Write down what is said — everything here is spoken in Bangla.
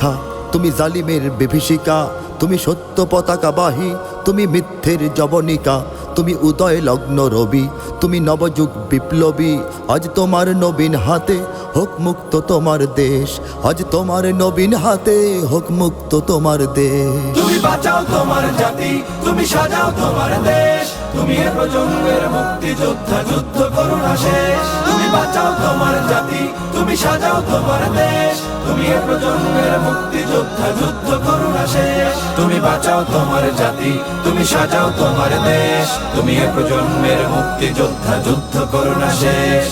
শিক্ষা, তুমি জালিমের বিভীষিকা, তুমি সত্য পতাকাবাহী, তুমি মিথ্যের জবনিকা, তুমি উদয় লগ্ন রবি, তুমি নবযুগ বিপ্লবী। আজ তোমার নবীন হাতে হোক মুক্ত তোমার দেশ, আজ তোমার নবীন হাতে হোক মুক্ত তোমার দেশ। তুমি বাঁচাও তোমার জাতি, তুমি সাজাও তোমার দেশ, তুমি এ প্রজন্মের মুক্তিযোদ্ধা, যুদ্ধ করো না শেষ। তুমি বাঁচাও তোমার জাতি, তুমি সাজাও তোমার দেশ, তুমি এ প্রজন্মের মুক্তিযোদ্ধা, যুদ্ধ করো না শেষ। তুমি বাঁচাও তোমার জাতি, তুমি সাজাও তোমার দেশ, তুমি এ প্রজন্মের মুক্তিযোদ্ধা, যুদ্ধ করো না শেষ।